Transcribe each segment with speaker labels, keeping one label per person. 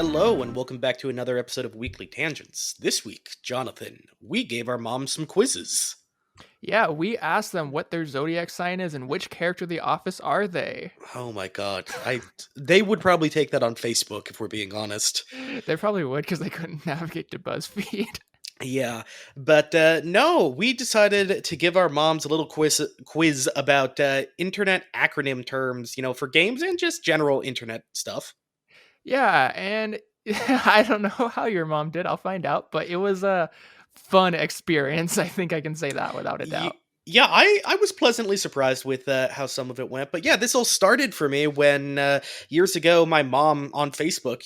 Speaker 1: Hello, and welcome back to another episode of Weekly Tangents. This week, Jonathan, we gave our moms some quizzes.
Speaker 2: Yeah, we asked them what their zodiac sign is and which character of the office are they.
Speaker 1: Oh my god, they would probably take that on Facebook if we're being honest.
Speaker 2: They probably would because they couldn't navigate to BuzzFeed.
Speaker 1: Yeah, but no, we decided to give our moms a little quiz about internet acronym terms, for games and just general internet stuff.
Speaker 2: Yeah, and I don't know how your mom did. I'll find out, but it was a fun experience. I think I can say that without a doubt.
Speaker 1: Ye- yeah, I was pleasantly surprised with how some of it went. But yeah, this all started for me when years ago, my mom on Facebook,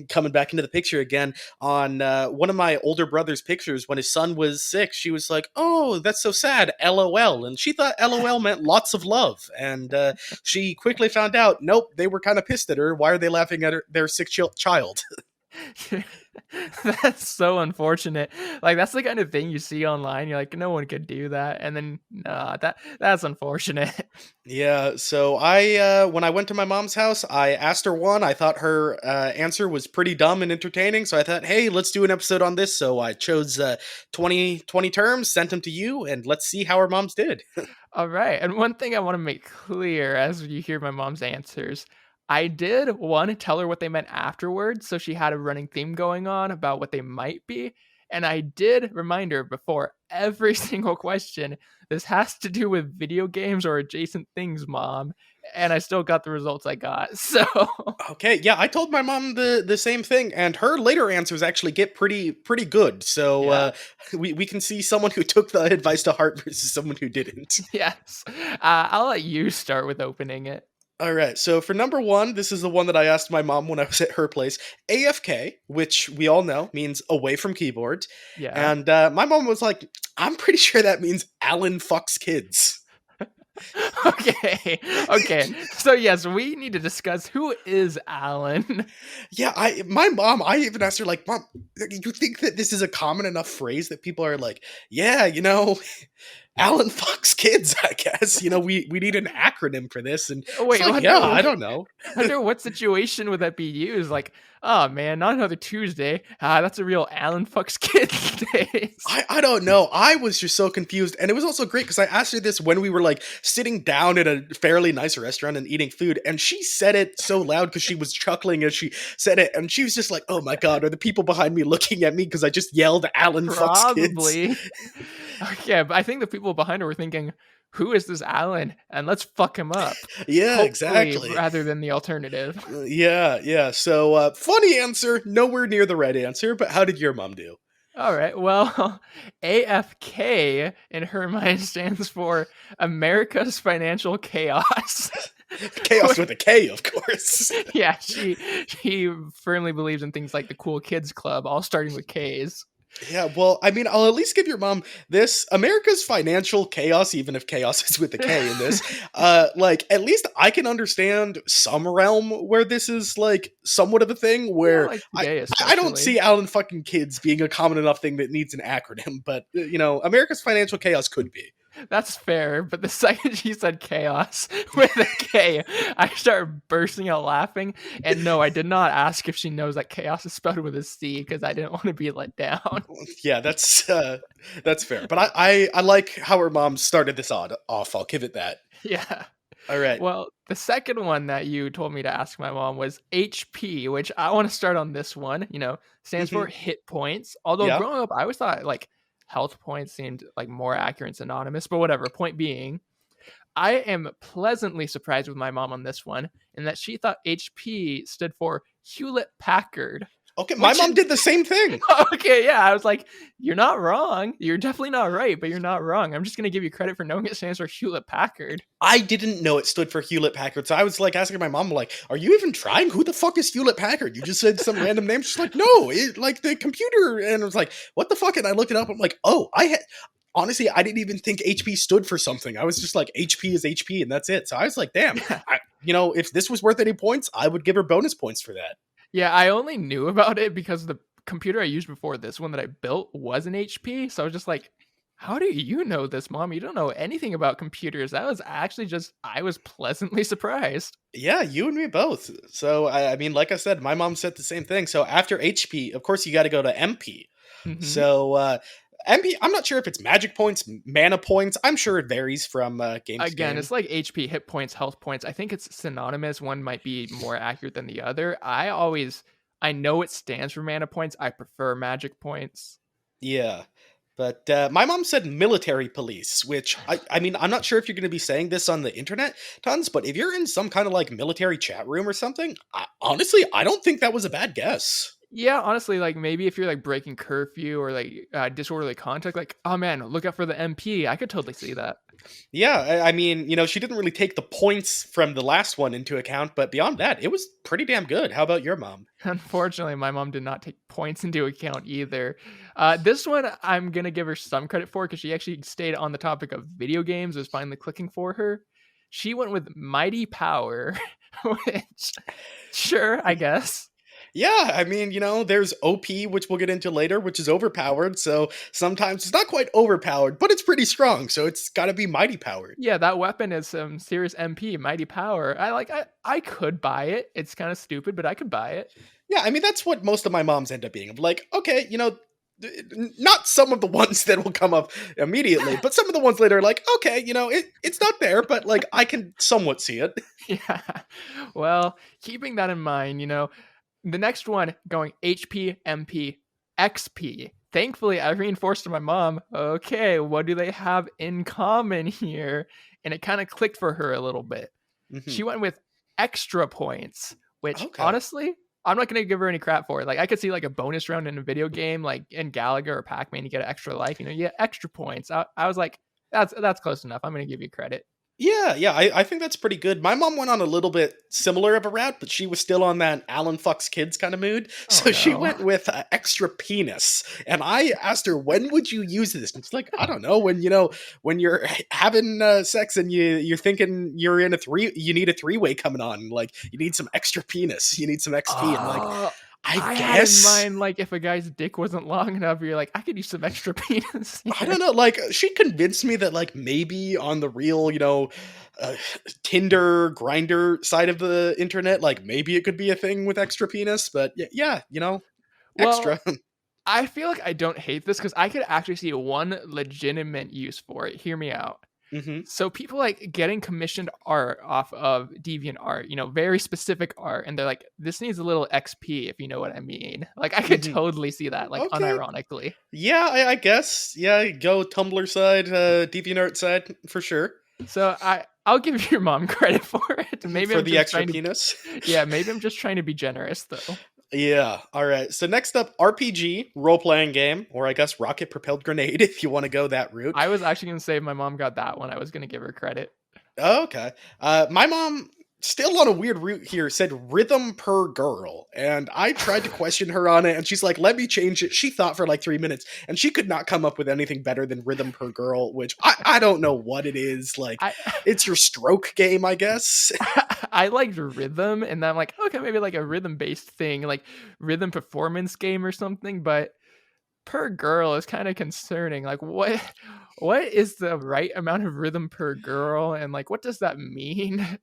Speaker 1: coming back into the picture again, on one of my older brother's pictures when his son was sick, she was like, "Oh, that's so sad, LOL." And she thought LOL meant lots of love. And she quickly found out, nope, they were kind of pissed at her. Why are they laughing at their sick child?
Speaker 2: That's so unfortunate. Like that's the kind of thing you see online. You're like, no one could do that, and then nah, that's unfortunate.
Speaker 1: Yeah, so when I went to my mom's house, I asked her one. I thought her answer was pretty dumb and entertaining, so I thought, hey, let's do an episode on this. So I chose 20 terms, sent them to you, and let's see how our moms did.
Speaker 2: All right. And one thing I want to make clear as you hear my mom's answers, I did want to tell her what they meant afterwards. So she had a running theme going on about what they might be. And I did remind her before every single question, this has to do with video games or adjacent things, mom. And I still got the results I got. So,
Speaker 1: Okay, yeah, I told my mom the same thing, and her later answers actually get pretty good. So
Speaker 2: yeah.
Speaker 1: we can see someone who took the advice to heart versus someone who didn't.
Speaker 2: Yes. I'll let you start with opening it.
Speaker 1: All right, so for number one, this is the one that I asked my mom when I was at her place. AFK, which we all know means away from keyboard.
Speaker 2: Yeah.
Speaker 1: And my mom was like, I'm pretty sure that means Alan fucks kids.
Speaker 2: Okay. Okay. So yes, we need to discuss who is Alan.
Speaker 1: Yeah, I even asked her, like, Mom, you think that this is a common enough phrase that people are like, yeah, Alan fucks kids, I guess. We need an acronym for this. And it's
Speaker 2: Wait,
Speaker 1: like, yeah, I don't know.
Speaker 2: wonder what situation would that be used? Like, oh man, not another Tuesday. That's a real Alan fucks kids days.
Speaker 1: I don't know. I was just so confused. And it was also great because I asked her this when we were like sitting down at a fairly nice restaurant and eating food. And she said it so loud because she was chuckling as she said it. And she was just like, oh my God, are the people behind me looking at me because I just yelled Alan fucks kids?
Speaker 2: Probably. Okay, but I think the people behind her were thinking, who is this Alan? And let's fuck him up.
Speaker 1: Yeah,
Speaker 2: Hopefully,
Speaker 1: exactly.
Speaker 2: rather than the alternative.
Speaker 1: Yeah. So, funny answer, nowhere near the right answer. But how did your mom do?
Speaker 2: All right. Well, AFK in her mind stands for America's Financial Chaos.
Speaker 1: Chaos with a K, of course.
Speaker 2: Yeah, she firmly believes in things like the Cool Kids Club, all starting with K's.
Speaker 1: Yeah, well, I mean, I'll at least give your mom this. America's financial chaos, even if chaos is with a K in this, like, at least I can understand some realm where this is, like, somewhat of a thing,
Speaker 2: Yeah,
Speaker 1: where
Speaker 2: like today
Speaker 1: I don't
Speaker 2: especially.
Speaker 1: see Alan fucking kids being a common enough thing that needs an acronym, but, America's financial chaos could be.
Speaker 2: That's fair, but the second she said chaos with a K, I started bursting out laughing. And no, I did not ask if she knows that chaos is spelled with a C because I didn't want to be let down.
Speaker 1: Yeah, that's fair. But I like how her mom started this off. I'll give it that.
Speaker 2: Yeah.
Speaker 1: All right.
Speaker 2: Well, the second one that you told me to ask my mom was HP, which I want to start on this one. Stands for
Speaker 1: Hmm.
Speaker 2: hit points. Although
Speaker 1: Yeah.
Speaker 2: growing up, I always thought like health points seemed like more accurate and synonymous, but whatever. Point being, I am pleasantly surprised with my mom on this one in that she thought HP stood for Hewlett Packard,
Speaker 1: Okay, my
Speaker 2: which
Speaker 1: mom did the same thing.
Speaker 2: okay, yeah, I was like, you're not wrong. You're definitely not right, but you're not wrong. I'm just gonna give you credit for knowing it stands for Hewlett Packard.
Speaker 1: I didn't know it stood for Hewlett Packard, so I was like asking my mom, like, "Are you even trying? Who the fuck is Hewlett Packard?" You just said some random name. She's like, "No, like the computer," and I was like, "What the fuck?" And I looked it up. I'm like, "Oh, I had." Honestly, I didn't even think HP stood for something. I was just like, HP is HP, and that's it. So I was like, "Damn, if this was worth any points, I would give her bonus points for that."
Speaker 2: Yeah, I only knew about it because the computer I used before this one that I built was an HP, so I was just like, How do you know this, Mom? You don't know anything about computers. That was actually just I was pleasantly surprised.
Speaker 1: Yeah, you and me both. So I mean, like I said, my mom said the same thing. So after HP, of course, you got to go to MP.
Speaker 2: Mhm.
Speaker 1: So MP, I'm not sure if it's magic points, mana points. I'm sure it varies from game to
Speaker 2: Again,
Speaker 1: game.
Speaker 2: it's like HP, hit points, health points. I think it's synonymous. One might be more accurate than the other. I know it stands for mana points. I prefer magic points.
Speaker 1: Yeah. But my mom said military police, which I mean, I'm not sure if you're going to be saying this on the internet tons, but if you're in some kind of like military chat room or something, honestly, I don't think that was a bad guess.
Speaker 2: Yeah, honestly, like maybe if you're like breaking curfew or like disorderly contact, like, oh man, look out for the MP. I could totally see that.
Speaker 1: Yeah, I mean, she didn't really take the points from the last one into account, but beyond that, it was pretty damn good. How about your mom?
Speaker 2: Unfortunately, my mom did not take points into account either. This one I'm gonna give her some credit for because she actually stayed on the topic of video games. Was finally clicking for her. She went with Mighty Power, which sure, I guess.
Speaker 1: Yeah, I mean, there's OP, which we'll get into later, which is overpowered. So sometimes it's not quite overpowered, but it's pretty strong. So it's got to be mighty powered.
Speaker 2: Yeah, that weapon is some serious MP, Mighty Power. I could buy it. It's kind of stupid, but I could buy it.
Speaker 1: Yeah, I mean, that's what most of my moms end up being. I'm like, okay, not some of the ones that will come up immediately, but some of the ones later are like, okay, it's not there, but like I can somewhat see it.
Speaker 2: Yeah. Well, keeping that in mind, the next one going HP, MP, XP. Thankfully, I reinforced to my mom, okay, what do they have in common here? And it kind of clicked for her a little bit.
Speaker 1: Hmm.
Speaker 2: She went with extra points, which
Speaker 1: Okay.
Speaker 2: honestly, I'm not going to give her any crap for it. Like, I could see like a bonus round in a video game, like in Galaga or Pac Man, you get an extra life, you get extra points. I was like, that's close enough. I'm going to give you credit.
Speaker 1: Yeah, I think that's pretty good. My mom went on a little bit similar of a route, but she was still on that Alan fucks kids kind of mood.
Speaker 2: Oh
Speaker 1: So she
Speaker 2: no.
Speaker 1: went with extra penis. And I asked her, when would you use this? And she's like, I don't know, when you're having sex and you're thinking you're in you need a three-way coming on. Like, you need some extra penis. You need some XP. I'm like,
Speaker 2: Oh,
Speaker 1: I
Speaker 2: I had in
Speaker 1: guess.
Speaker 2: mind, like, if a guy's dick wasn't long enough, you're like, "I could use some extra penis
Speaker 1: I don't
Speaker 2: here."
Speaker 1: know. Like, she convinced me that, like, maybe on the real, uh, Tinder grinder side of the internet, like, maybe it could be a thing with extra penis. But yeah,
Speaker 2: Well,
Speaker 1: extra.
Speaker 2: I feel like I don't hate this because I could actually see one legitimate use for it. Hear me out.
Speaker 1: Hmm.
Speaker 2: So people like getting commissioned art off of Deviant Art, very specific art, and they're like, "This needs a little XP," if you know what I mean. Like, I could
Speaker 1: Hmm.
Speaker 2: totally see that, like,
Speaker 1: Okay.
Speaker 2: unironically.
Speaker 1: Yeah, I guess. Yeah, go Tumblr side, DeviantArt side for sure.
Speaker 2: So I'll give your mom credit for it. Maybe
Speaker 1: For
Speaker 2: I'm
Speaker 1: the
Speaker 2: just
Speaker 1: extra
Speaker 2: trying to,
Speaker 1: penis.
Speaker 2: yeah, maybe I'm just trying to be generous though.
Speaker 1: Yeah. All right. So next up, RPG, role playing game, or I guess rocket propelled grenade if you want to go that route.
Speaker 2: I was actually gonna say if my mom got that one, I was gonna give her credit.
Speaker 1: Oh, okay. My mom, still on a weird route here, said rhythm per girl. And I tried to question her on it, and she's like, let me change it. She thought for like 3 minutes, and she could not come up with anything better than rhythm per girl, which I don't know what it is. Like,
Speaker 2: I
Speaker 1: it's your stroke game, I guess.
Speaker 2: I liked rhythm, and then I'm like, okay, maybe like a rhythm based thing, like rhythm performance game or something. But per girl is kind of concerning. Like, what is the right amount of rhythm per girl, and like, what does that mean?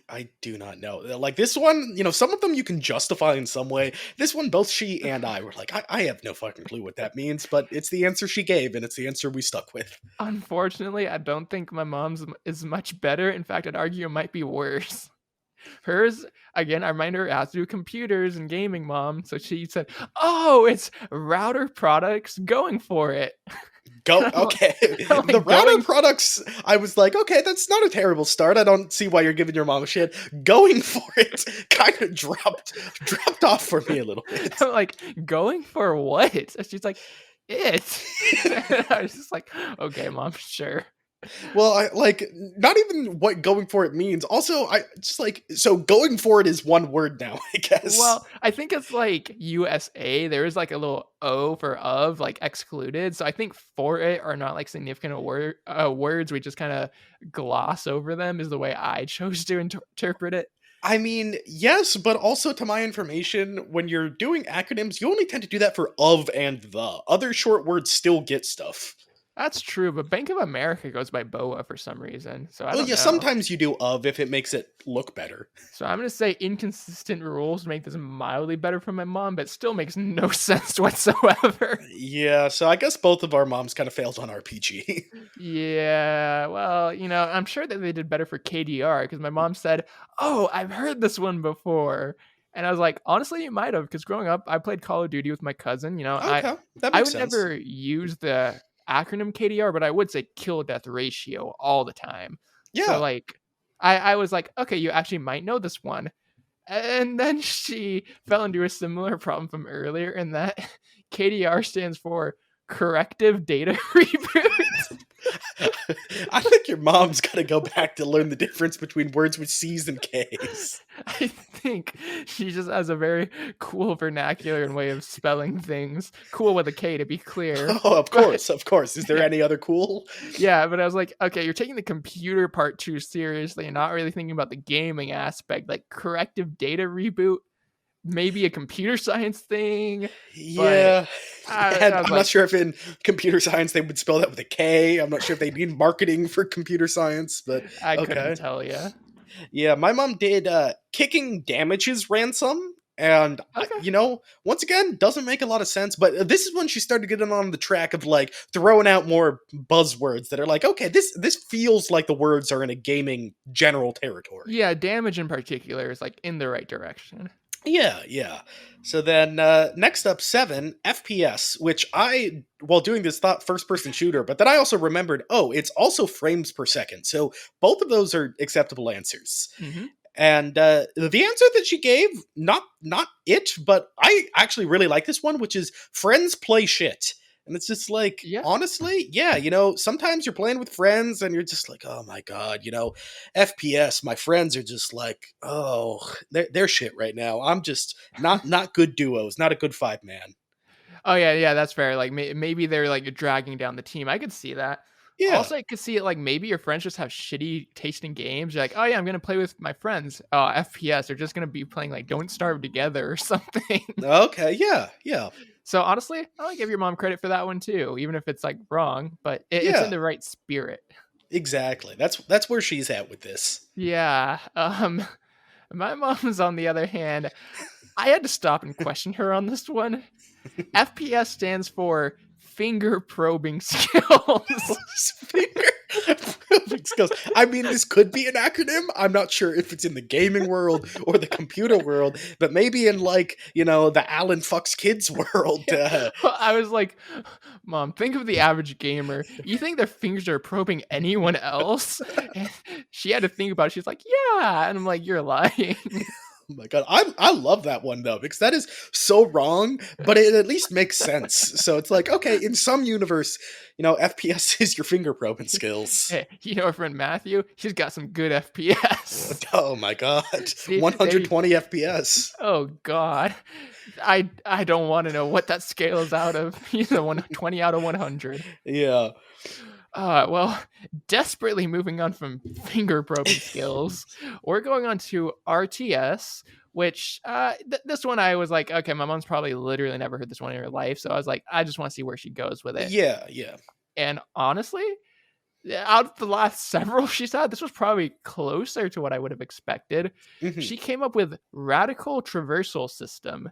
Speaker 1: I do not know. Like this one, some of them you can justify in some way. This one, both she and I were like, I have no fucking clue what that means, but it's the answer she gave, and it's the answer we stuck with.
Speaker 2: Unfortunately, I don't think my mom's is much better. In fact, I'd argue it might be worse. Hers, again, I remind her, it has to do with computers and gaming, mom. So she said, "Oh, it's router products going for it."
Speaker 1: Go
Speaker 2: And
Speaker 1: okay.
Speaker 2: I'm
Speaker 1: The
Speaker 2: like,
Speaker 1: router
Speaker 2: going
Speaker 1: products, I was like, okay, that's not a terrible start. I don't see why you're giving your mom a shit. Going for it kind of dropped off for me a little bit.
Speaker 2: I'm like, going for what? And she's like, it. And I was just like, okay, mom, sure.
Speaker 1: Well, I like not even what going for it means. Also, I just like so going for it is one word now, I guess.
Speaker 2: Well, I think it's like USA. There is like a little O for of like excluded. So I think for it are not like significant words. We just kind of gloss over them is the way I chose to interpret it.
Speaker 1: I mean, yes, but also to my information, when you're doing acronyms, you only tend to do that for of and the. Other short words still get stuff.
Speaker 2: That's true, but Bank of America goes by BOA for some reason, so I
Speaker 1: Well,
Speaker 2: don't
Speaker 1: yeah,
Speaker 2: know.
Speaker 1: sometimes you do of if it makes it look better.
Speaker 2: So I'm gonna say inconsistent rules make this mildly better for my mom, but still makes no sense whatsoever.
Speaker 1: Yeah, so I guess both of our moms kind of failed on RPG.
Speaker 2: Yeah, well, I'm sure that they did better for KDR because my mom said, "Oh, I've heard this one before," and I was like, "Honestly, you might have," because growing up, I played Call of Duty with my cousin. I
Speaker 1: Okay, that
Speaker 2: I
Speaker 1: makes
Speaker 2: would
Speaker 1: sense.
Speaker 2: never use the acronym KDR, but I would say kill death ratio all the time. So
Speaker 1: Yeah.
Speaker 2: like, I was like, okay, you actually might know this one, and then she fell into a similar problem from earlier in that KDR stands for corrective data reboot.
Speaker 1: I think your mom's got to go back to learn the difference between words with C's and K's.
Speaker 2: I think she just has a very cool vernacular and way of spelling things. Cool with a K, to be clear.
Speaker 1: Oh, of
Speaker 2: But
Speaker 1: course, of course. Is there
Speaker 2: yeah,
Speaker 1: any other cool?
Speaker 2: yeah, but I was like, okay, you're taking the computer part too seriously and not really thinking about the gaming aspect, like corrective data reboot, maybe a computer science thing. But
Speaker 1: Yeah,
Speaker 2: I
Speaker 1: and
Speaker 2: was
Speaker 1: I'm not
Speaker 2: like,
Speaker 1: sure if in computer science they would spell that with a K. I'm not sure if they need marketing for computer science, but
Speaker 2: I couldn't
Speaker 1: okay.
Speaker 2: tell you.
Speaker 1: Yeah, my mom did kicking damages ransom. And
Speaker 2: Okay.
Speaker 1: once again, doesn't make a lot of sense. But this is when she started getting on the track of like throwing out more buzzwords that are like, okay, this feels like the words are in a gaming general territory.
Speaker 2: Yeah, damage in particular is like in the right direction.
Speaker 1: Yeah, yeah. So then next up, 7, FPS, which while doing this, thought first person shooter, but then I also remembered, oh, it's also frames per second. So both of those are acceptable answers.
Speaker 2: Hmm.
Speaker 1: And the answer that she gave, not it, but I actually really like this one, which is friends play shit. And it's just like,
Speaker 2: Yeah.
Speaker 1: honestly, yeah, sometimes you're playing with friends and you're just like, oh my God, FPS, my friends are just like, oh, they're shit right now. I'm just not good duos, not a good 5-man.
Speaker 2: Oh yeah, yeah, that's fair. Like maybe they're like dragging down the team. I could see that.
Speaker 1: Yeah.
Speaker 2: Also, I could see it like maybe your friends just have shitty taste in games. You're like, oh yeah, I'm gonna play with my friends. Oh, FPS. They're just gonna be playing like Don't Starve Together or something.
Speaker 1: Okay, yeah, yeah,
Speaker 2: So honestly, I would give your mom credit for that one too, even if it's like wrong. But it's in
Speaker 1: yeah.
Speaker 2: the right spirit.
Speaker 1: Exactly. That's where she's at with this.
Speaker 2: Yeah. My mom's on the other hand. I had to stop and question her on this one. FPS stands for finger probing skills.
Speaker 1: Finger skills. I mean, this could be an acronym. I'm not sure if it's in the gaming world or the computer world, but maybe in like the Alan fucks kids world.
Speaker 2: Yeah. I was like, Mom, think of the average gamer. You think their fingers are probing anyone else? And she had to think about it. She's like, yeah. And I'm like, you're lying.
Speaker 1: Oh my God, I love that one though because that is so wrong, but it at least makes sense. So it's like, okay, in some universe, FPS is your finger probing skills.
Speaker 2: Hey, our friend Matthew? He's got some good FPS.
Speaker 1: Oh my God,
Speaker 2: See, there
Speaker 1: 120 FPS.
Speaker 2: oh God. I don't want to know what that scale is out of. He's a 120 out of 100.
Speaker 1: Yeah.
Speaker 2: Well, desperately moving on from finger probing skills, we're going on to RTS, which this one I was like, okay, my mom's probably literally never heard this one in her life, so I was like, I just want to see where she goes with it.
Speaker 1: Yeah, yeah.
Speaker 2: And honestly, out of the last several she's had, this was probably closer to what I would have expected.
Speaker 1: Mhm.
Speaker 2: She came up with radical traversal system,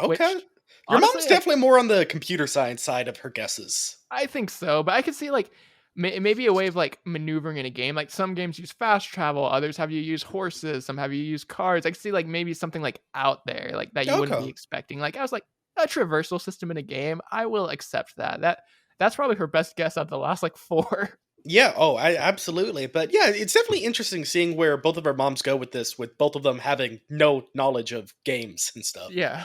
Speaker 1: Okay.
Speaker 2: which
Speaker 1: Your mom's
Speaker 2: honestly,
Speaker 1: definitely more on the computer science side of her guesses.
Speaker 2: I think so, but I could see like maybe a way of like maneuvering in a game. Like some games use fast travel, others have you use horses, some have you use cars. I could see like maybe something like out there, like that you wouldn't be
Speaker 1: Okay.
Speaker 2: expecting. Like I was like a traversal system in a game. I will accept that. That's probably her best guess out of the last like four.
Speaker 1: Yeah, oh, I absolutely. But yeah, it's definitely interesting seeing where both of our moms go with this, with both of them having no knowledge of games and stuff.
Speaker 2: Yeah.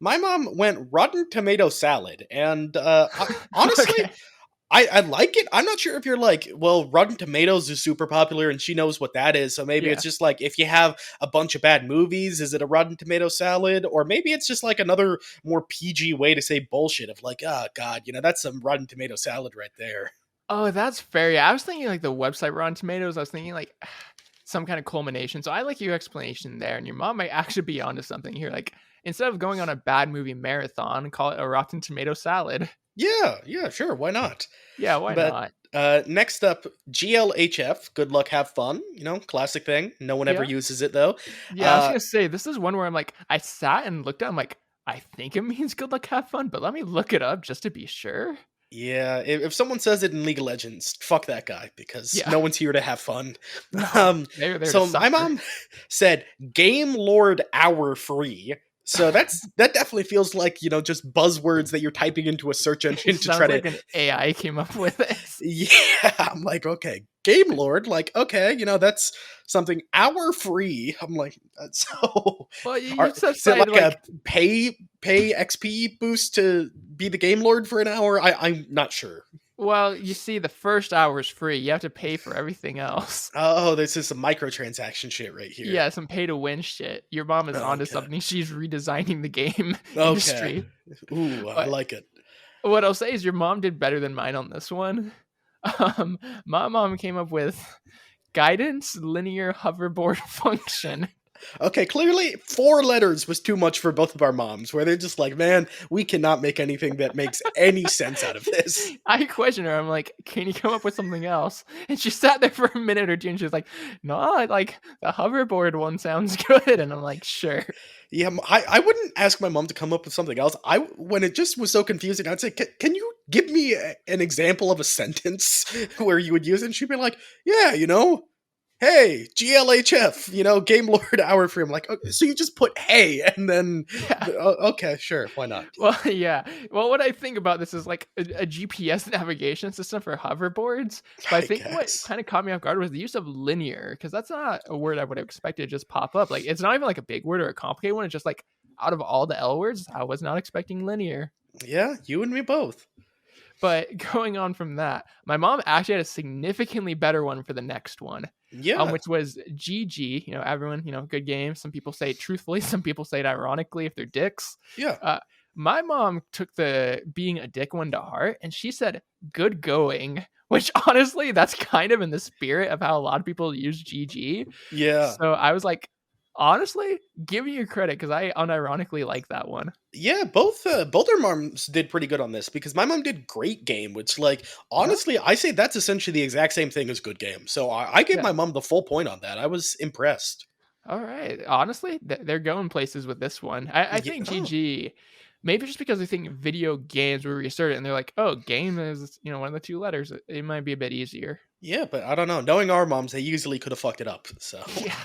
Speaker 1: My mom went Rotten Tomato salad, and honestly,
Speaker 2: Okay.
Speaker 1: I like it. I'm not sure if you're like, well, Rotten Tomatoes is super popular and she knows what that is. So maybe
Speaker 2: Yeah.
Speaker 1: it's just like if you have a bunch of bad movies, is it a Rotten Tomato salad? Or maybe it's just like another more PG way to say bullshit of like, oh God, that's some Rotten Tomato salad right there.
Speaker 2: Oh, that's fair. Yeah, I was thinking like the website Rotten Tomatoes. I was thinking like some kind of culmination. So I like your explanation there, and your mom might actually be onto something here. Like instead of going on a bad movie marathon, call it a Rotten Tomato salad.
Speaker 1: Yeah, yeah, sure, why not?
Speaker 2: Yeah, why
Speaker 1: But
Speaker 2: not?
Speaker 1: next up, GLHF, good luck, have fun. Classic thing. No one ever
Speaker 2: Yeah.
Speaker 1: uses it though.
Speaker 2: Yeah, I was
Speaker 1: Uh,
Speaker 2: gonna say, this is one where I'm like, I sat and looked at it, I'm like, I think it means good luck, have fun, but let me look it up just to be sure.
Speaker 1: yeah, if someone says it in League of Legends, fuck that guy because
Speaker 2: Yeah.
Speaker 1: no one's here to have fun.
Speaker 2: No,
Speaker 1: Um,
Speaker 2: they're there to
Speaker 1: so my
Speaker 2: suffer.
Speaker 1: mom said Game Lord Hour Free. So that definitely feels like, just buzzwords that you're typing into a search
Speaker 2: It
Speaker 1: engine to try
Speaker 2: sounds
Speaker 1: to.
Speaker 2: like an AI came up with this.
Speaker 1: Yeah, I'm like, okay, Game Lord, like, okay, that's something hour free. I'm like, so,
Speaker 2: Well, you
Speaker 1: are,
Speaker 2: set
Speaker 1: is it
Speaker 2: aside,
Speaker 1: like a
Speaker 2: like,
Speaker 1: pay XP boost to be the Game Lord for an hour? I'm not sure.
Speaker 2: well, you see, the first hour is free. You have to pay for everything else.
Speaker 1: Oh, this is some microtransaction shit right here.
Speaker 2: Yeah, some pay to win shit. Your mom is onto
Speaker 1: Okay,
Speaker 2: something. She's redesigning the game
Speaker 1: okay.
Speaker 2: industry.
Speaker 1: Ooh, I
Speaker 2: But
Speaker 1: like it.
Speaker 2: what I'll say is your mom did better than mine on this one. My mom came up with guidance linear hoverboard function.
Speaker 1: Okay, clearly 4 letters was too much for both of our moms, where they're just like, man, we cannot make anything that makes any sense out of this.
Speaker 2: I questioned her. I'm like, can you come up with something else? And she sat there for a minute or two and she was like, no, like the hoverboard one sounds good. And I'm like, sure.
Speaker 1: Yeah, I wouldn't ask my mom to come up with something else. When it just was so confusing, I'd say, can you give me an example of a sentence where you would use it? And she'd be like, yeah, hey, GLHF, Game Lord Hour Free. I'm like, okay, so you just put hey, and then,
Speaker 2: Yeah.
Speaker 1: okay, sure, why not?
Speaker 2: Well, yeah. Well, what I think about this is like a GPS navigation system for hoverboards. But I
Speaker 1: I
Speaker 2: think what
Speaker 1: guess.
Speaker 2: kind of caught me off guard was the use of linear, because that's not a word I would have expected to just pop up. Like, it's not even like a big word or a complicated one. It's just like out of all the L words, I was not expecting linear.
Speaker 1: Yeah, you and me both.
Speaker 2: But going on from that, my mom actually had a significantly better one for the next one,
Speaker 1: Yeah,
Speaker 2: which was GG. Everyone, good game. Some people say it truthfully, some people say it ironically if they're dicks.
Speaker 1: yeah.
Speaker 2: Uh, my mom took the being a dick one to heart and she said, good going, which honestly, that's kind of in the spirit of how a lot of people use GG.
Speaker 1: Yeah.
Speaker 2: So I was like, honestly, give you credit because I unironically like that one.
Speaker 1: Yeah, both our moms did pretty good on this because my mom did great game, which like
Speaker 2: Yeah.
Speaker 1: honestly I say that's essentially the exact same thing as good game. So I gave
Speaker 2: Yeah.
Speaker 1: my mom the full point on that. I was impressed.
Speaker 2: All right. Honestly, they're going places with this one. I
Speaker 1: Yeah,
Speaker 2: think
Speaker 1: oh,
Speaker 2: GG, maybe just because I think video games were reasserted and they're like, oh, game is, one of the two letters. It might be a bit easier.
Speaker 1: yeah, but I don't know. Knowing our moms, they easily could have fucked it up. So
Speaker 2: Yeah.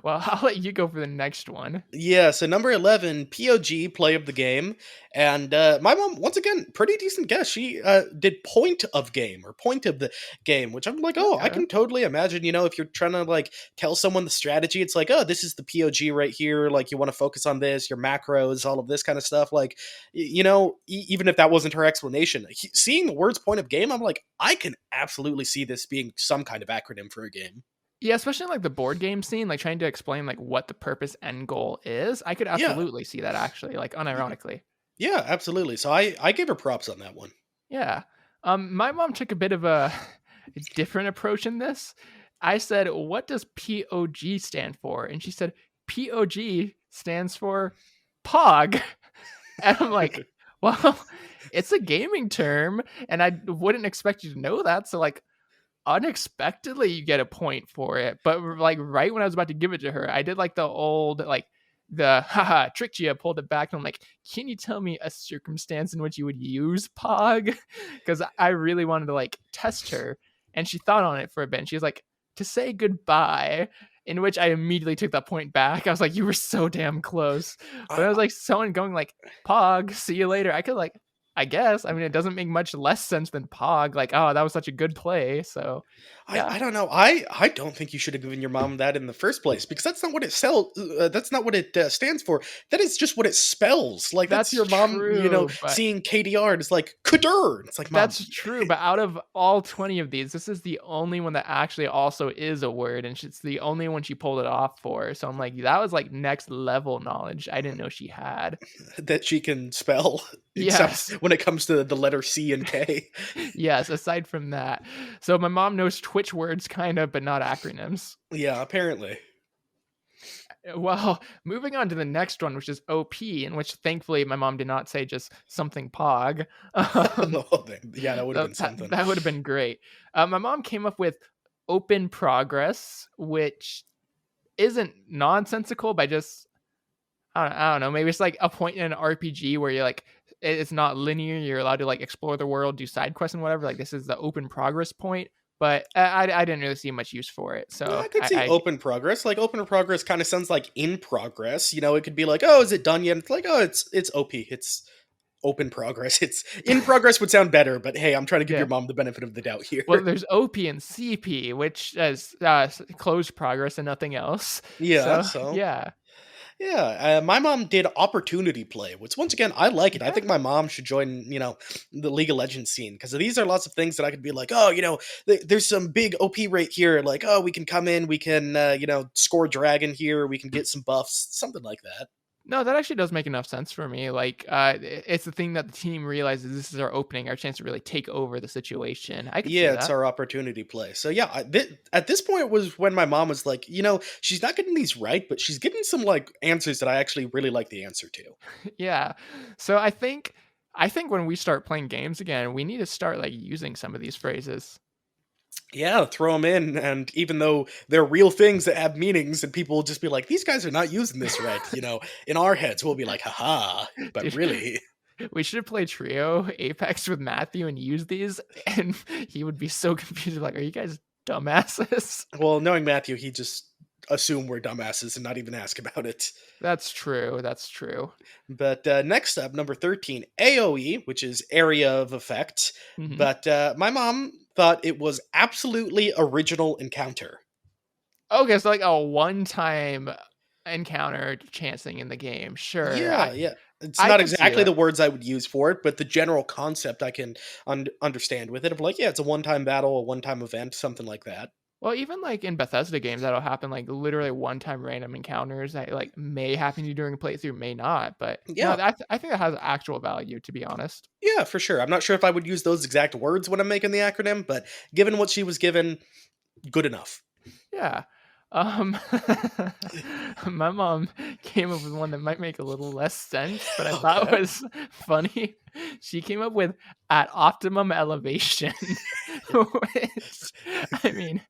Speaker 2: Well, I'll let you go for the next one.
Speaker 1: yeah, so number 11, POG, play of the game. And my mom, once again, pretty decent guess. She did point of game or point of the game, which I'm like, oh, I
Speaker 2: Okay.
Speaker 1: can totally imagine, if you're trying to like tell someone the strategy, it's like, oh, this is the POG right here. Like, you want to focus on this, your macros, all of this kind of stuff. Like, even if that wasn't her explanation, seeing the words point of game, I'm like, I can absolutely see this being some kind of acronym for a game.
Speaker 2: Yeah, especially in, like the board game scene, like trying to explain like what the purpose end goal is. I could
Speaker 1: Yeah.
Speaker 2: absolutely see that actually, like unironically.
Speaker 1: Yeah, absolutely. So I gave her props on that one.
Speaker 2: Yeah. My mom took a bit of a different approach in this. I said, "What does POG stand for?" And she said, "POG stands for Pog." And I'm like, "Well, it's a gaming term, and I wouldn't expect you to know that." So like unexpectedly you get a point for it. But like right when I was about to give it to her, I did like the old like the haha tricked you, pulled it back, and I'm like, can you tell me a circumstance in which you would use Pog? Because I really wanted to like test her, and she thought on it for a bit. And she was like, to say goodbye. In which I immediately took that point back. I was like, you were so damn close. But
Speaker 1: I,
Speaker 2: I was like, someone going like, Pog, see you later. I could like, I guess. I mean, it doesn't make much less sense than Pog. Like, oh, that was such a good play. So, yeah,
Speaker 1: I don't know. I don't think you should have given your mom that in the first place because that's not what it that's not what it stands for. That is just what it spells. Like that's
Speaker 2: that's
Speaker 1: your mom,
Speaker 2: true. But
Speaker 1: seeing KDR and it's like Kadur. It's like mom.
Speaker 2: that's true. But out of all 20 of these, this is the only one that actually also is a word. And it's the only one she pulled it off for. So I'm like, that was like next level knowledge I didn't know she had.
Speaker 1: That she can spell, except
Speaker 2: Yes.
Speaker 1: when it comes to the letter C and K.
Speaker 2: Yes. Aside from that. So my mom knows Twitch words kind of, but not acronyms.
Speaker 1: Yeah, apparently.
Speaker 2: Well, moving on to the next one, which is OP, in which thankfully my mom did not say just something pog. Um,
Speaker 1: Oh, yeah, that would have
Speaker 2: so
Speaker 1: been
Speaker 2: that
Speaker 1: something.
Speaker 2: that would have been great. My mom came up with open progress, which isn't nonsensical, but I don't know. Maybe it's like a point in an RPG where you're like, it's not linear. You're allowed to like explore the world, do side quests and whatever. Like this is the open progress point. But I didn't really see much use for it.
Speaker 1: Yeah,
Speaker 2: So
Speaker 1: I could see
Speaker 2: I
Speaker 1: open progress. Like open progress kind of sounds like in progress. You know, it could be like, oh, is it done yet? It's like, oh, it's OP. It's open progress. It's in progress would sound better, but hey, I'm trying to give
Speaker 2: yeah.
Speaker 1: your mom the benefit of the doubt here.
Speaker 2: Well, there's OP and CP, which is closed progress and nothing else.
Speaker 1: Yeah,
Speaker 2: So
Speaker 1: so
Speaker 2: yeah,
Speaker 1: yeah, my mom did opportunity play, which once again I like it. I
Speaker 2: yeah.
Speaker 1: think my mom should join, the League of Legends scene because these are lots of things that I could be like, oh, there's some big OP rate here. Like, oh, we can come in, we can, score dragon here, we can get some buffs, something like that.
Speaker 2: No, that actually does make enough sense for me. Like, it's the thing that the team realizes this is our opening, our chance to really take over the situation. I could see
Speaker 1: Yeah, it's
Speaker 2: that.
Speaker 1: our opportunity play. So yeah, at this point was when my mom was like, she's not getting these right, but she's getting some like answers that I actually really like the answer to.
Speaker 2: Yeah. So I think when we start playing games again, we need to start like using some of these phrases.
Speaker 1: Yeah, throw them in, and even though they're real things that have meanings, and people will just be like, "These guys are not using this right," in our heads, we'll be like, "Haha," but
Speaker 2: Dude,
Speaker 1: really,
Speaker 2: we should play trio Apex with Matthew and use these, and he would be so confused. Like, are you guys dumbasses?
Speaker 1: well, knowing Matthew, he just assume we're dumbasses and not even ask about it.
Speaker 2: That's true. That's true.
Speaker 1: But next up, number 13, AOE, which is area of effect.
Speaker 2: Hmm.
Speaker 1: But my mom thought it was absolutely original encounter.
Speaker 2: Okay, so like a one-time encounter chancing in the game. Sure,
Speaker 1: Yeah, yeah. It's
Speaker 2: I
Speaker 1: not
Speaker 2: could see
Speaker 1: exactly
Speaker 2: that.
Speaker 1: the words I would use for it, but the general concept I can understand with it of like, yeah, it's a one-time battle, a one-time event, something like that.
Speaker 2: Well, even like in Bethesda games, that'll happen like literally one-time random encounters that like may happen to you during a playthrough, may not. But no,
Speaker 1: Yeah,
Speaker 2: I think that has actual value, to be honest.
Speaker 1: yeah, for sure. I'm not sure if I would use those exact words when I'm making the acronym, but given what she was given, good enough.
Speaker 2: Yeah. Um, my mom came up with one that might make a little less sense, but I thought
Speaker 1: Okay.
Speaker 2: was funny. She came up with at optimum elevation, which I mean,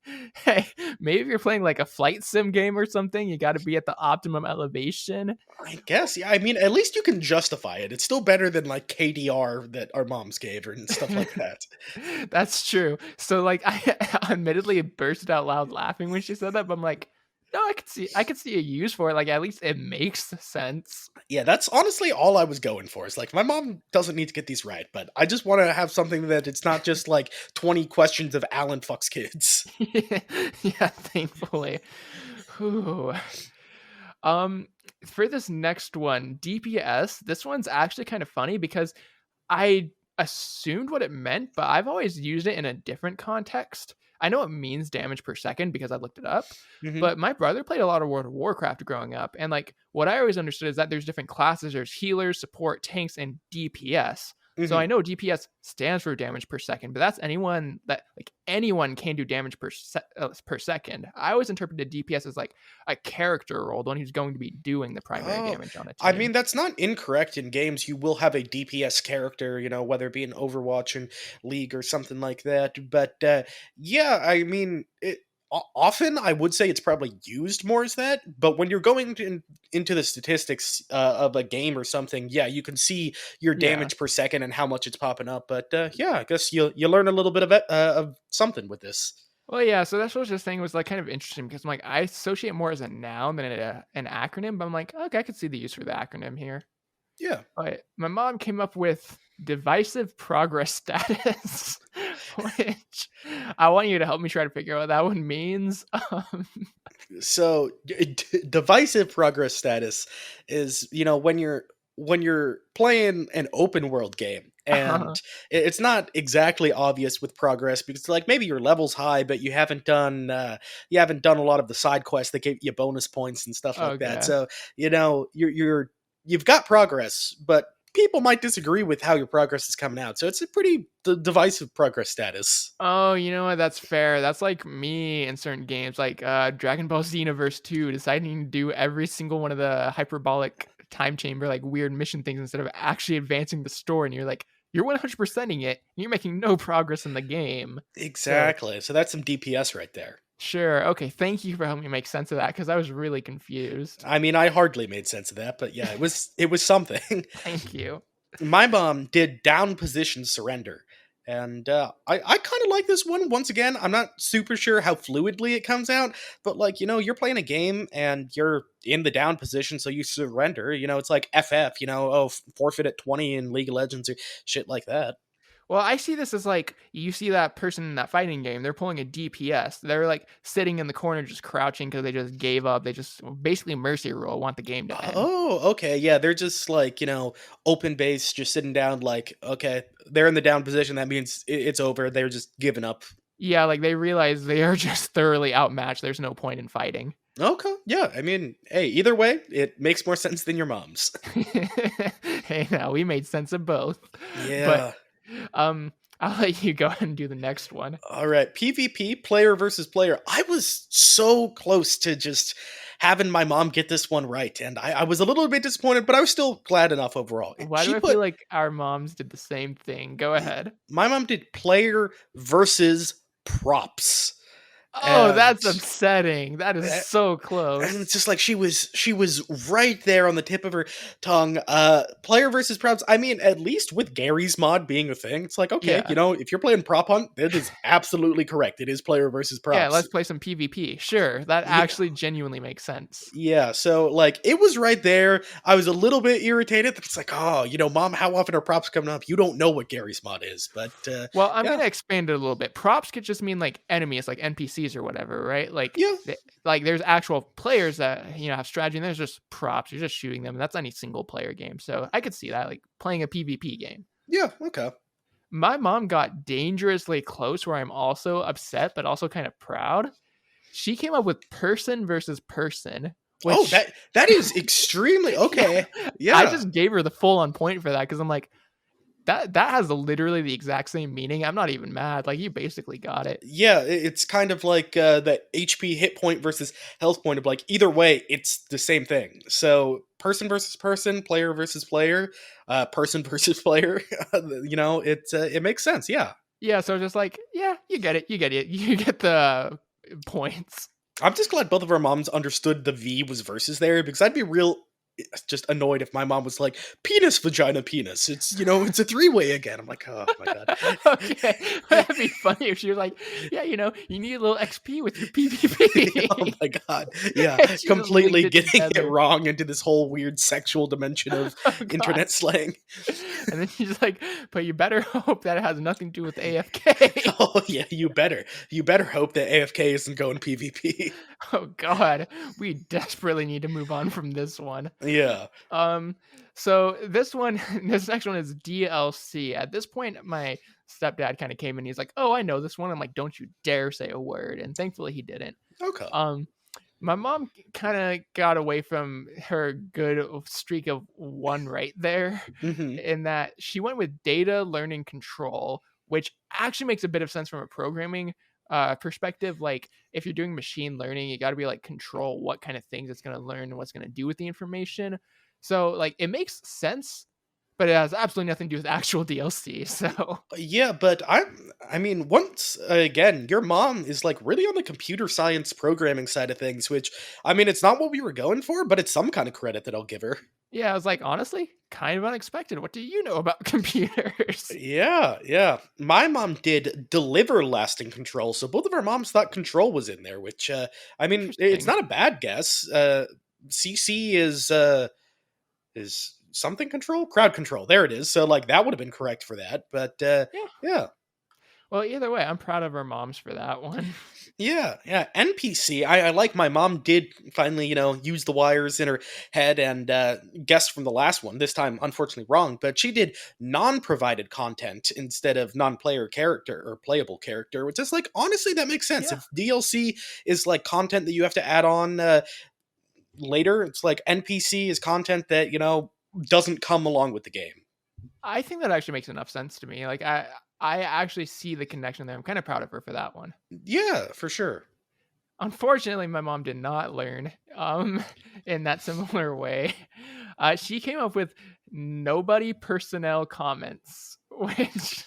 Speaker 2: hey, maybe if you're playing like a flight sim game or something, you got to be at the optimum elevation.
Speaker 1: I guess, yeah. I mean, at least you can justify it. It's still better than like KDR that our moms gave her and stuff like that.
Speaker 2: That's true. So like I admittedly bursted out loud laughing when she said that, but I'm like, no, I could see a use for it. Like at least it makes sense.
Speaker 1: Yeah, that's honestly all I was going for. It's like my mom doesn't need to get these right, but I just want to have something that it's not just like 20 questions of Alan fucks kids.
Speaker 2: Yeah, thankfully. Whew. Um, for this next one, DPS, this one's actually kind of funny because I assumed what it meant, but I've always used it in a different context. I know it means damage per second because I looked it up,
Speaker 1: Hmm.
Speaker 2: but my brother played a lot of World of Warcraft growing up, and like what I always understood is that there's different classes. There's healers, support, tanks, and DPS. So
Speaker 1: Hmm.
Speaker 2: I know DPS stands for damage per second, but that's anyone can do damage per second. I always interpreted DPS as like a character role, the one who's going to be doing the primary
Speaker 1: Oh,
Speaker 2: damage on a
Speaker 1: I
Speaker 2: team.
Speaker 1: mean, that's not incorrect in games. You will have a DPS character, whether it be in Overwatch and League or something like that. But yeah, I mean, often I would say it's probably used more as that. But when you're going into the statistics of a game or something, yeah, you can see your
Speaker 2: Yeah.
Speaker 1: damage per second and how much it's popping up. But yeah, I guess you learn a little bit of it, of something with this.
Speaker 2: Well, yeah. So that's what I was just saying was like kind of interesting because I'm like I associate more as a noun than an acronym, but I'm like okay, I could see the use for the acronym here.
Speaker 1: Yeah.
Speaker 2: But my mom came up with divisive progress status, which I want you to help me try to figure out what that one means.
Speaker 1: So divisive progress status is when you're playing an open world game and it's not exactly obvious with progress because like maybe your level's high but you haven't done a lot of the side quests that give you bonus points and stuff like that,
Speaker 2: Okay.
Speaker 1: so you've got progress but people might disagree with how your progress is coming out. So it's a pretty divisive progress status.
Speaker 2: Oh, you know what? That's fair. That's like me in certain games, like Dragon Ball Xenoverse 2, deciding to do every single one of the hyperbolic time chamber, like weird mission things instead of actually advancing the story. And you're like, you're 100%ing it, and you're making no progress in the game. So,
Speaker 1: Exactly. So that's some DPS right there.
Speaker 2: sure. Okay. Thank you for helping me make sense of that because I was really confused.
Speaker 1: I mean, I hardly made sense of that, but yeah, it was something.
Speaker 2: Thank you.
Speaker 1: My mom did down position surrender. And I kind of like this one. Once again, I'm not super sure how fluidly it comes out, but like, you're playing a game and you're in the down position, so you surrender. It's like FF, forfeit at 20 in League of Legends or shit like that.
Speaker 2: Well, I see this as like you see that person in that fighting game, they're pulling a DPS. They're like sitting in the corner just crouching because they just gave up. They just basically mercy rule, want the game to end.
Speaker 1: Oh, okay. Yeah, they're just like, open base, just sitting down, like, okay, they're in the down position. That means it's over. They're just giving up.
Speaker 2: Yeah, like they realize they are just thoroughly outmatched. There's no point in fighting.
Speaker 1: Okay. Yeah. I mean, hey, either way, it makes more sense than your mom's.
Speaker 2: Hey, now we made sense of both. But
Speaker 1: Yeah.
Speaker 2: I'll let you go ahead and do the next one.
Speaker 1: All right. PvP, player versus player. I was so close to just having my mom get this one right. And I was a little bit disappointed, but I was still glad enough overall.
Speaker 2: Why
Speaker 1: She
Speaker 2: do I
Speaker 1: put,
Speaker 2: feel like our moms did the same thing? Go ahead.
Speaker 1: my mom did player versus props.
Speaker 2: Oh,
Speaker 1: And
Speaker 2: that's upsetting. That is so
Speaker 1: and
Speaker 2: close.
Speaker 1: it's just like she was right there on the tip of her tongue. Player versus props. I mean, at least with Gary's mod being a thing, it's like, okay,
Speaker 2: Yeah.
Speaker 1: if you're playing prop hunt, that is absolutely correct. It is player versus
Speaker 2: Yeah,
Speaker 1: props.
Speaker 2: let's play some PvP. Sure, that
Speaker 1: Yeah,
Speaker 2: actually genuinely makes sense.
Speaker 1: yeah. So like it was right there. I was a little bit irritated that it's like, oh, mom, how often are props coming up? You don't know what Gary's mod is, but
Speaker 2: Well, I'm
Speaker 1: yeah,
Speaker 2: gonna expand it a little bit. Props could just mean like enemies, like NPCs or whatever, right? Like,
Speaker 1: yeah,
Speaker 2: like there's actual players that have strategy, and there's just props. You're just shooting them. And that's any single player game. So I could see that, like playing a PvP game.
Speaker 1: yeah. Okay.
Speaker 2: My mom got dangerously close, where I'm also upset, but also kind of proud. She came up with person versus person,
Speaker 1: Oh,
Speaker 2: which
Speaker 1: that is extremely
Speaker 2: yeah,
Speaker 1: okay.
Speaker 2: I
Speaker 1: Yeah.
Speaker 2: just gave her the full on point for that because I'm like, that has literally the exact same meaning. I'm not even mad. Like you basically got it.
Speaker 1: Yeah, it's kind of like the HP hit point versus health point of like either way, it's the same thing. So person versus person, player versus player, person versus player. It makes sense. Yeah,
Speaker 2: Yeah, so just like, yeah, you get it. You get it. You get the points.
Speaker 1: I'm just glad both of our moms understood the V was versus there because I'd be real just annoyed if my mom was like penis vagina penis. It's a three-way again. I'm like, oh my god.
Speaker 2: Okay. That'd be funny if she was like, yeah, you need a little XP with your
Speaker 1: Oh
Speaker 2: PvP.
Speaker 1: my god. Yeah,
Speaker 2: She just linked
Speaker 1: completely
Speaker 2: it
Speaker 1: getting it
Speaker 2: together.
Speaker 1: wrong into this whole weird sexual dimension of
Speaker 2: Oh god.
Speaker 1: internet slang.
Speaker 2: And then she's like, but you better hope that it has nothing to do with AFK.
Speaker 1: Oh yeah, you better. You better hope that AFK isn't going PvP.
Speaker 2: Oh god. We desperately need to move on from this one.
Speaker 1: Yeah.
Speaker 2: Um, so this one, this next one is DLC. At this point, my stepdad kind of came in. He's like, "Oh, I know this one." I'm like, "Don't you dare say a word!" And thankfully, he didn't.
Speaker 1: Okay.
Speaker 2: Um, my mom kind of got away from her good streak of one right there,
Speaker 1: Hmm.
Speaker 2: in that she went with data learning control, which actually makes a bit of sense from a programming perspective. Like if you're doing machine learning, you got to be like control what kind of things it's going to learn and what's going to do with the information. So like it makes sense, but it has absolutely nothing to do with actual DLC. So
Speaker 1: Yeah, but I mean, once again, your mom is like really on the computer science programming side of things, which I mean, it's not what we were going for, but it's some kind of credit that I'll give her.
Speaker 2: yeah, I was like, honestly, kind of unexpected. What do you know about computers?
Speaker 1: Yeah, yeah. My mom did deliver lasting control, so both of our moms thought control was in there, which I mean, it's
Speaker 2: Interesting.
Speaker 1: not a bad guess. CC is something control, crowd control. There it is. So like that would have been correct for that, but
Speaker 2: Yeah.
Speaker 1: yeah.
Speaker 2: Well, either way, I'm proud of our moms for that one.
Speaker 1: Yeah, yeah. NPC. I like my mom did finally, use the wires in her head and guessed from the last one. This time, unfortunately, wrong. But she did non-provided content instead of non-player character or playable character, which is like honestly that makes sense.
Speaker 2: Yeah.
Speaker 1: If DLC is like content that you have to add on later, it's like NPC is content that doesn't come along with the game.
Speaker 2: I think that actually makes enough sense to me. Like I actually see the connection there. I'm kind of proud of her for that one.
Speaker 1: Yeah, for sure.
Speaker 2: Unfortunately, my mom did not learn in that similar way. She came up with nobody personnel comments, which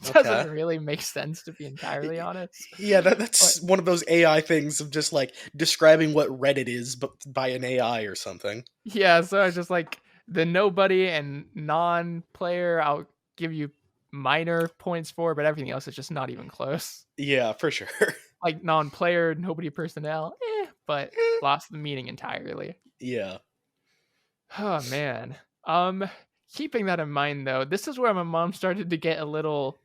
Speaker 2: doesn't
Speaker 1: Okay.
Speaker 2: really make sense to be entirely honest.
Speaker 1: Yeah,
Speaker 2: But
Speaker 1: that's one of those AI things of just like describing what Reddit is, but by an AI or something.
Speaker 2: yeah, so I was just like the nobody and non-player, I'll give you minor points for, but everything else is just not even close.
Speaker 1: Yeah, for sure.
Speaker 2: Like non-player, nobody personnel, but lost the meaning entirely.
Speaker 1: Yeah.
Speaker 2: Oh man. Um, Keeping that in mind though, this is where my mom started to get a little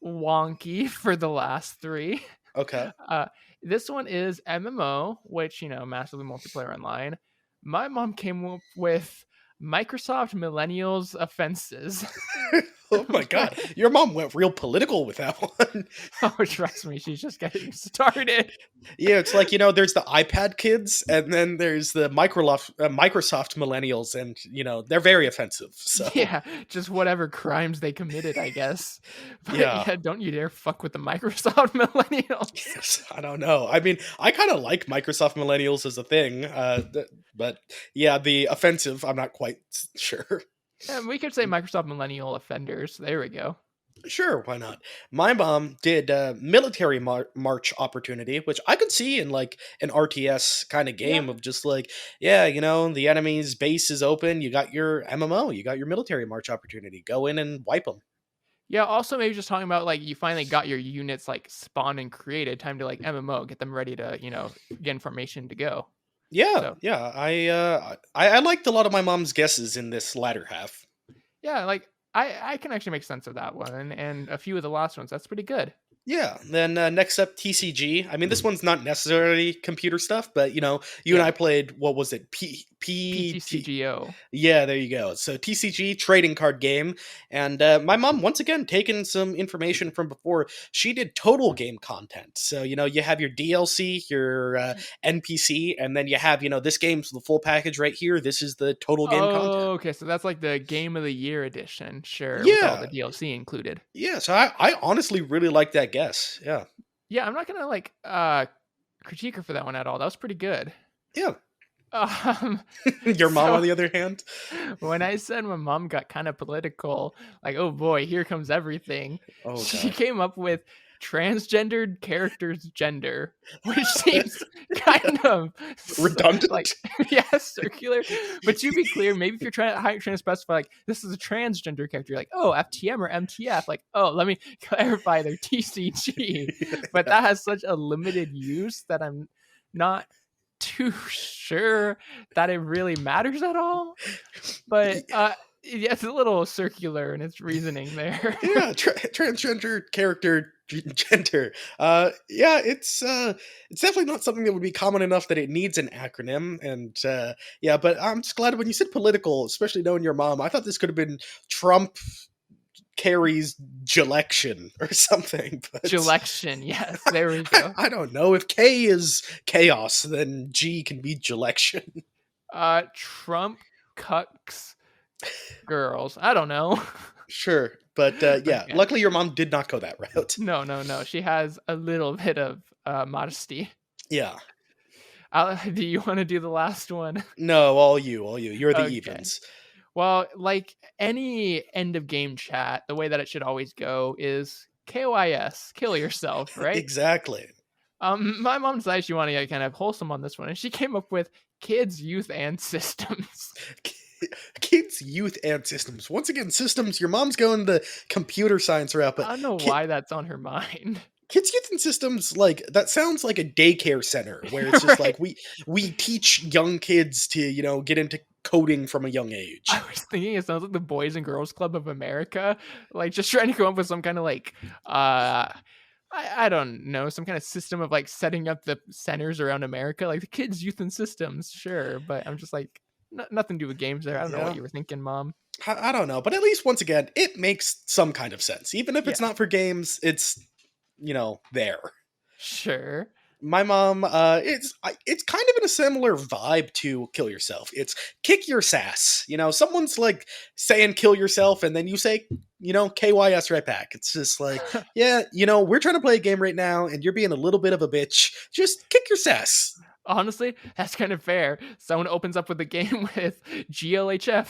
Speaker 2: wonky for the last three.
Speaker 1: Okay.
Speaker 2: Uh, this one is MMO, which massively multiplayer online. My mom came up with Microsoft Millennials offenses.
Speaker 1: Oh my god, your mom went real political with that one.
Speaker 2: Oh, trust me, she's just getting started.
Speaker 1: Yeah, it's like there's the iPad kids, and then there's the Microsoft millennials, and they're very offensive. So
Speaker 2: Yeah, just whatever crimes they committed, I guess. But
Speaker 1: yeah,
Speaker 2: yeah, don't you dare fuck with the Microsoft Millennials.
Speaker 1: yes, I don't know. I mean, I kind of like Microsoft millennials as a thing, but yeah, the offensive, I'm not quite sure.
Speaker 2: And we could say Microsoft Millennial offenders. There we go.
Speaker 1: Sure, why not? My mom did military march opportunity, which I could see in like an RTS kind of
Speaker 2: Yeah.
Speaker 1: game of just like, yeah, the enemy's base is open. You got your MMO, you got your military march opportunity. Go in and wipe them.
Speaker 2: Yeah, also maybe just talking about like you finally got your units like spawned and created, time to like MMO, get them ready to, get information to go.
Speaker 1: Yeah,
Speaker 2: So
Speaker 1: yeah. I liked a lot of my mom's guesses in this latter half.
Speaker 2: yeah, like I can actually make sense of that one and a few of the last ones. That's pretty good.
Speaker 1: Yeah. Then next up, TCG. I mean, this one's not necessarily computer stuff, but you and
Speaker 2: Yeah.
Speaker 1: I played. What was it? P.
Speaker 2: PTCGO.
Speaker 1: Yeah, there you go. So TCG trading card game, and my mom once again taken some information from before. She did total game content. So you have your DLC, your NPC, and then you have this game's the full package right here. This is the total game content.
Speaker 2: Oh, okay. So that's like the Game of the Year edition, sure, with all the
Speaker 1: Yeah,
Speaker 2: DLC included.
Speaker 1: yeah. So I honestly really like that guess. Yeah,
Speaker 2: Yeah, I'm not gonna like critique her for that one at all. That was pretty good.
Speaker 1: yeah.
Speaker 2: Um,
Speaker 1: Your mom,
Speaker 2: so
Speaker 1: on the other hand.
Speaker 2: when I said my mom got kind of political, like, oh boy, here comes everything,
Speaker 1: Oh
Speaker 2: she
Speaker 1: god.
Speaker 2: came up with transgendered character's gender, which seems kind of like,
Speaker 1: Redundant.
Speaker 2: yeah, circular. But to be clear, maybe if you're trying to specify, like, this is a transgender character, you're like, oh, FTM or MTF, like, oh, let me clarify their TCG. But that has such a limited use that I'm not too sure that it really matters at all. But yeah, it's a little circular in its reasoning there.
Speaker 1: Yeah, transgender character gender. Yeah, it's definitely not something that would be common enough that it needs an acronym. And yeah, but I'm just glad when you said political, especially knowing your mom. I thought this could have been Trump carries election or something. But
Speaker 2: Election, yes, there we go.
Speaker 1: I don't know if K is chaos, then G can be election.
Speaker 2: Trump cucks girls. I don't know.
Speaker 1: Sure, but yeah,
Speaker 2: Okay.
Speaker 1: luckily your mom did not go that route.
Speaker 2: No, no, no. She has a little bit of modesty.
Speaker 1: Yeah.
Speaker 2: Do you want to do the last one?
Speaker 1: No, all you, all you. You're the
Speaker 2: Okay.
Speaker 1: evens.
Speaker 2: Well, like any end of game chat, the way that it should always go is KYS, kill yourself, right?
Speaker 1: Exactly.
Speaker 2: My mom decided she wanted to get kind of wholesome on this one, and she came up with kids, youth, and systems.
Speaker 1: Kids, youth, and systems. Once again, systems. Your mom's going the computer science route, but
Speaker 2: I don't know why that's on her mind.
Speaker 1: kids, youth, and systems. Like that sounds like a daycare center where it's just
Speaker 2: Right?
Speaker 1: like we teach young kids to get into coding from a young
Speaker 2: I
Speaker 1: age.
Speaker 2: was thinking it sounds like the Boys and Girls Club of America, like just trying to come up with some kind of like, I don't know, some kind of system of like setting up the centers around America, like the kids, youth, and systems, sure. But I'm just like, nothing to do with games there. I don't know what
Speaker 1: Yeah.
Speaker 2: you were thinking, mom.
Speaker 1: I don't know, but at least once again, it makes some kind of sense. Even if it's
Speaker 2: Yeah,
Speaker 1: not for games, it's there.
Speaker 2: sure.
Speaker 1: My mom, it's kind of in a similar vibe to kill yourself. It's kick your sass. Someone's like saying kill yourself, and then you say, KYS right back. It's just like, yeah, we're trying to play a game right now, and you're being a little bit of a bitch. Just kick your sass.
Speaker 2: Honestly, that's kind of fair. Someone opens up with a game with GLHF.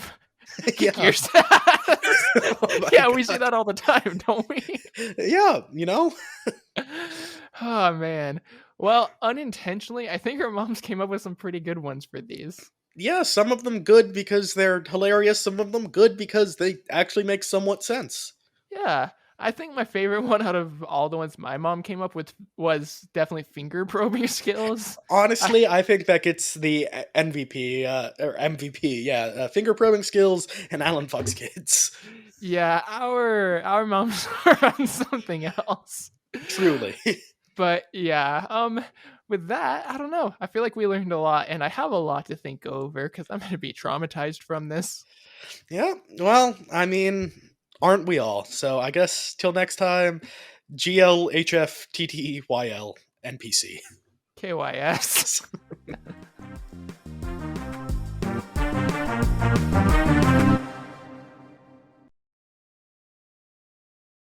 Speaker 2: Kick
Speaker 1: Yeah.
Speaker 2: your ass.
Speaker 1: Oh my
Speaker 2: Yeah, we see
Speaker 1: god.
Speaker 2: that all the time, don't we?
Speaker 1: Yeah,
Speaker 2: Oh man. Well, unintentionally, I think our moms came up with some pretty good ones for these.
Speaker 1: yeah, some of them good because they're hilarious, some of them good because they actually make somewhat sense.
Speaker 2: Yeah. I think my favorite one out of all the ones my mom came up with was definitely finger probing skills. I,
Speaker 1: Honestly, I think that gets the MVP, or MVP, yeah, finger probing skills and Alan Fox kids.
Speaker 2: yeah, our moms are on something else.
Speaker 1: Truly.
Speaker 2: But yeah, with that, I don't know. I feel like we learned a lot and I have a lot to think over cuz I'm going to be traumatized from this.
Speaker 1: Yeah, well, I mean, aren't we all? So I guess till next time, GLHF NPC.
Speaker 2: KYS.